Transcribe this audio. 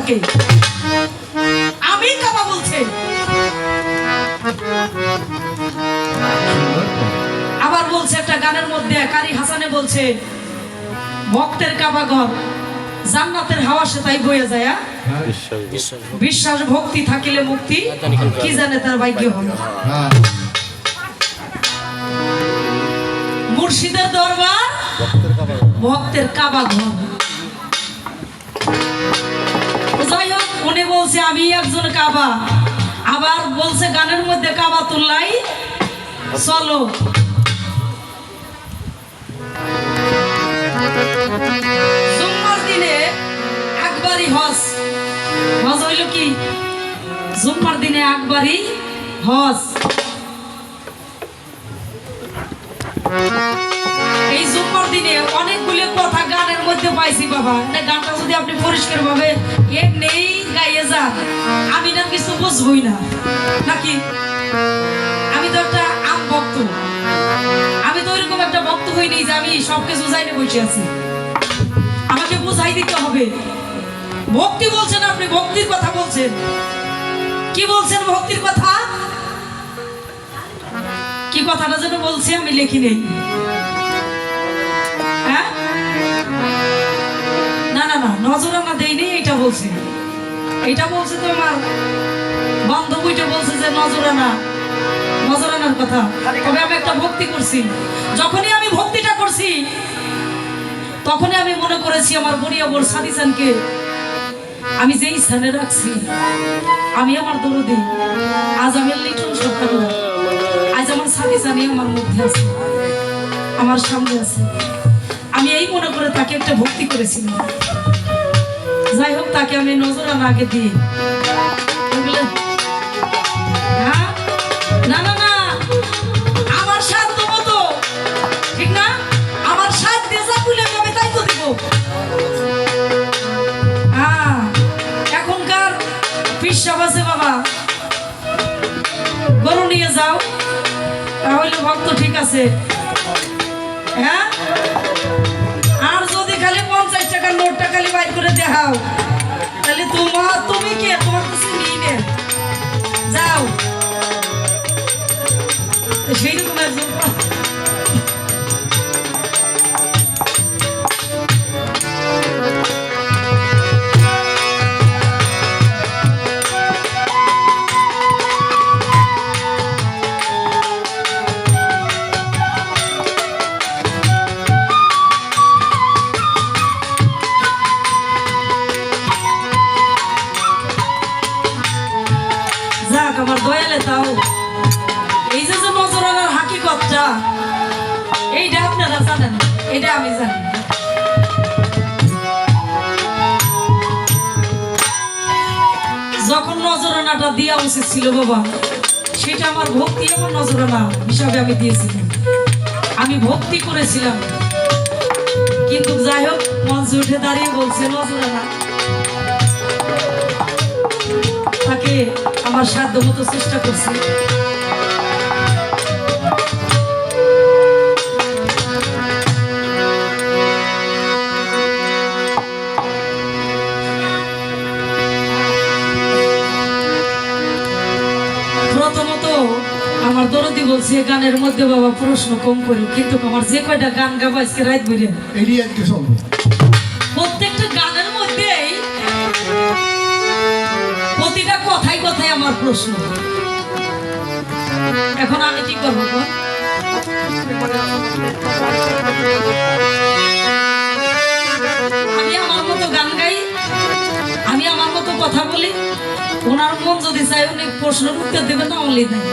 থাকে। আমি কাবা বলছে, আবার বলছে একটা গানের মধ্যে কারি হাসানে বলছে ভক্তের কাবা ঘর জান্নাতের হাওয়া সে তাই বয়ে যায়। বিশ্বাস ভক্তি থাকিলে মুক্তি, কি জানে তার ভাগ্য হবে। মুর্শিদের দরবার ভক্তের কাবা ঘর। যাই হোক, উনি বলছে আমি একজন কাবা, আবার বলছে গানের মধ্যে কাবা তুল্লাই চলো। জুম্মার দিনে একবারই হজ। হজ হইল কি? জুম্মার দিনে একবারই হজ। এই জুম্মার দিনে অনেকগুলো কথা গানের মধ্যে পাইছি বাবা। গানটা যদি আপনি পরিষ্কার ভাবে এমনি গাইয়ে যান, আমি না কিছু বুঝবই না নাকি। আমি তো একটা আম ভক্ত, আমি তো ওইরকম একটা ভক্ত হইনি যে আমি সবকিছু জাইনে বসে আছি। আমাকে বুঝাই দিতে হবে। ভক্তি বলছেন আপনি, ভক্তির কথা বলছেন, কি বলছেন ভক্তির কথা? কি কথাটা যেন বলছি আমি লিখি নেই। হ্যাঁ, না না না, নজরানা দেয়নি, এটা বলছে। এটা বলছে তো আমার বান্ধবীটা বলছে যে নজরানার কথা। তবে আমি একটা ভক্তি করছি। যখনই আমি ভক্তিটা করছি তখনই আমি মনে করেছি আমার বড়িয়াবর সাদিসানকে আমি যেই স্থানে রাখছি, আমি আমার দরদি, আজ আমি লিটন সরকার, আজ আমার সাদিসানি আমার মধ্যে আছে, আমার সামনে আছে। আমি এই মনে করে তাকে একটা ভক্তি করেছিলাম। যাই হোক, তাকে আমি নজরানা আগে দিই। হ্যাঁ, না না না, আমার সাধ্য মতো, ঠিক না? আমার সাধ্য যা খুলে আমি তাই তো দিব। হ্যাঁ, এখনকার পিসাব আছে বাবা, গরু নিয়ে যাও তাহলে ভক্ত ঠিক আছে। হ্যাঁ, আর যদি খালি 50 টাকার নোটটা খালি বাইর করে দেখাও, তাহলে তুমি কে? তোমার কিছু নেই নে, যাও। সেইরকম একজন আমার দয়ালে তাও এই যে নজরানার হাকিকতটা, এইটা আপনারা জানেন, এটা আমি জানি। যখন নজরানাটা দেওয়া উচিত ছিল বাবা, সেটা আমার ভক্তি, আমার নজরানা হিসাবে আমি দিয়েছিলাম, আমি ভক্তি করেছিলাম। কিন্তু যাই হোক, মঞ্চে উঠে দাঁড়িয়ে বলছে নজরানা, তাকে আমার সাধ্য মতো চেষ্টা করছি। প্রথমত আমার দরদি বলছে গানের মধ্যে বাবা প্রশ্ন কম করো, কিন্তু আমার যে কয়টা গান গাবো আজকে রাত বলে প্রত্যেকটা গানের মধ্যেই প্রতিটা কথাই কথাই আমার প্রশ্ন। এখন আমি কি করবো? আমি আমার মতো গান গাই, আমি আমার মতো কথা বলি, ওনার মন যদি চাই উনি প্রশ্নের উত্তর দেবেন না, অনলি নাই।